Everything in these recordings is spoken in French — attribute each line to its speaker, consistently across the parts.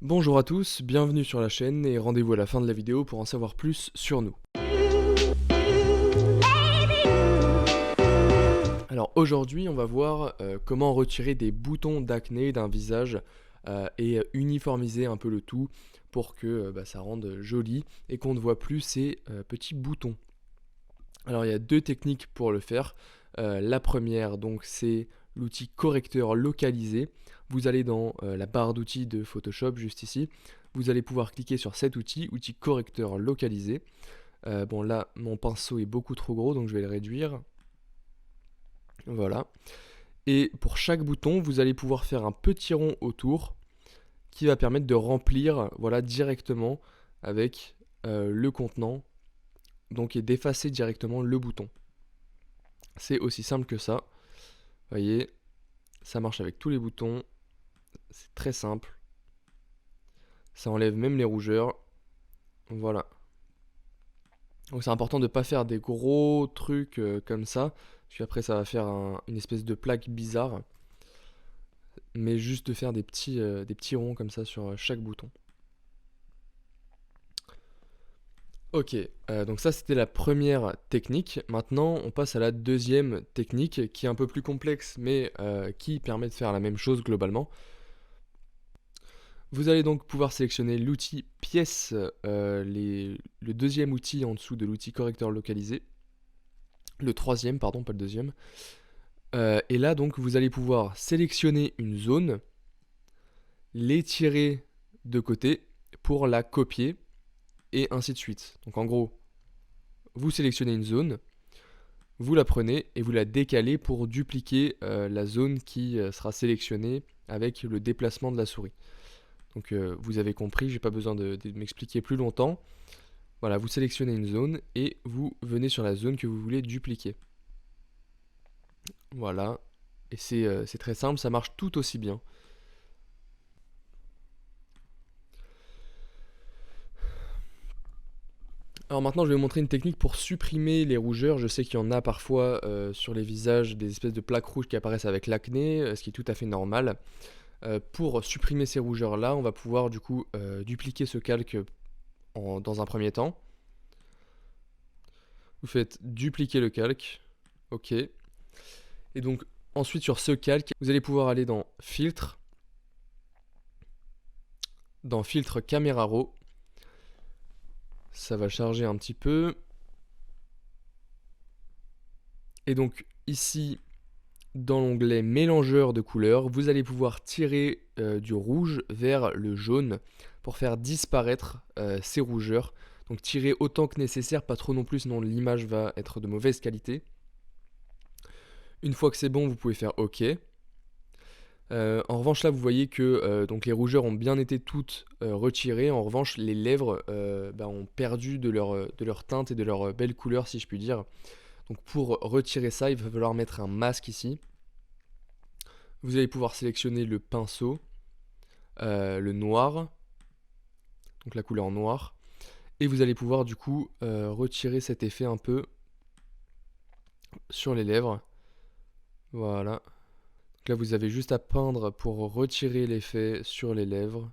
Speaker 1: Bonjour à tous, bienvenue sur la chaîne et rendez-vous à la fin de la vidéo pour en savoir plus sur nous. Alors aujourd'hui on va voir comment retirer des boutons d'acné d'un visage et uniformiser un peu le tout pour que ça rende joli et qu'on ne voit plus ces petits boutons. Alors il y a deux techniques pour le faire. La première donc c'est l'outil correcteur localisé. Vous allez dans la barre d'outils de Photoshop juste ici. Vous allez pouvoir cliquer sur cet outil correcteur localisé. Bon là mon pinceau est beaucoup trop gros donc je vais le réduire. Voilà. Et pour chaque bouton vous allez pouvoir faire un petit rond autour qui va permettre de remplir voilà, directement avec le contenant donc et d'effacer directement le bouton. C'est aussi simple que ça. Vous voyez, ça marche avec tous les boutons. C'est très simple. Ça enlève même les rougeurs. Voilà. Donc c'est important de ne pas faire des gros trucs comme ça. Parce qu'après ça va faire une espèce de plaque bizarre. Mais juste de faire des petits ronds comme ça sur chaque bouton. Ok, donc ça c'était la première technique. Maintenant on passe à la deuxième technique qui est un peu plus complexe mais qui permet de faire la même chose globalement. Vous allez donc pouvoir sélectionner l'outil pièce, le deuxième outil en dessous de l'outil correcteur localisé. Le troisième, pardon, pas le deuxième. Et là donc vous allez pouvoir sélectionner une zone, l'étirer de côté pour la copier et ainsi de suite. Donc en gros, vous sélectionnez une zone, vous la prenez et vous la décalez pour dupliquer la zone qui sera sélectionnée avec le déplacement de la souris. Donc vous avez compris, j'ai pas besoin de m'expliquer plus longtemps. Voilà, vous sélectionnez une zone et vous venez sur la zone que vous voulez dupliquer. Voilà, et c'est très simple, ça marche tout aussi bien. Alors maintenant, je vais vous montrer une technique pour supprimer les rougeurs. Je sais qu'il y en a parfois sur les visages des espèces de plaques rouges qui apparaissent avec l'acné, ce qui est tout à fait normal. Pour supprimer ces rougeurs-là, on va pouvoir du coup dupliquer ce calque dans un premier temps. Vous faites dupliquer le calque, ok. Et donc ensuite sur ce calque, vous allez pouvoir aller dans filtre caméra raw. Ça va charger un petit peu. Et donc ici, dans l'onglet mélangeur de couleurs, vous allez pouvoir tirer du rouge vers le jaune pour faire disparaître ces rougeurs. Donc tirez autant que nécessaire, pas trop non plus, sinon l'image va être de mauvaise qualité. Une fois que c'est bon, vous pouvez faire OK. En revanche là vous voyez que donc les rougeurs ont bien été toutes retirées. En revanche les lèvres ont perdu de leur teinte et de leur belle couleur si je puis dire. Donc pour retirer ça il va falloir mettre un masque ici. Vous allez pouvoir sélectionner le pinceau, le noir, donc la couleur noire. Et vous allez pouvoir du coup retirer cet effet un peu sur les lèvres. Voilà. Donc là vous avez juste à peindre pour retirer l'effet sur les lèvres.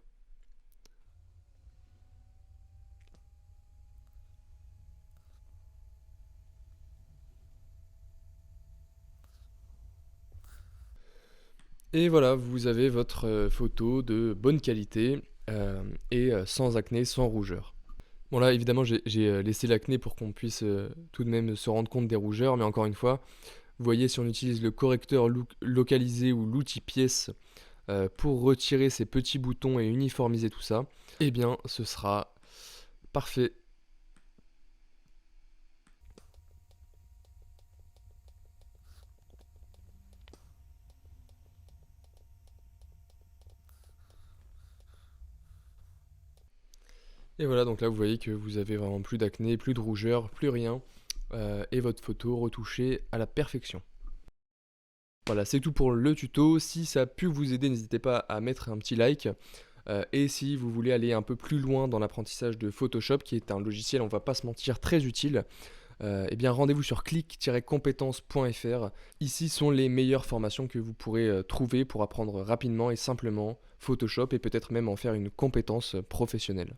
Speaker 1: Et voilà, vous avez votre photo de bonne qualité et sans acné, sans rougeur. Bon là évidemment j'ai laissé l'acné pour qu'on puisse tout de même se rendre compte des rougeurs, mais encore une fois, vous voyez si on utilise le correcteur localisé ou l'outil pièce pour retirer ces petits boutons et uniformiser tout ça, eh bien ce sera parfait. Et voilà, donc là vous voyez que vous avez vraiment plus d'acné, plus de rougeur, plus rien, et votre photo retouchée à la perfection. Voilà, c'est tout pour le tuto. Si ça a pu vous aider, n'hésitez pas à mettre un petit like. Et si vous voulez aller un peu plus loin dans l'apprentissage de Photoshop, qui est un logiciel, on va pas se mentir, très utile, eh bien rendez-vous sur clic-compétences.fr. Ici sont les meilleures formations que vous pourrez trouver pour apprendre rapidement et simplement Photoshop et peut-être même en faire une compétence professionnelle.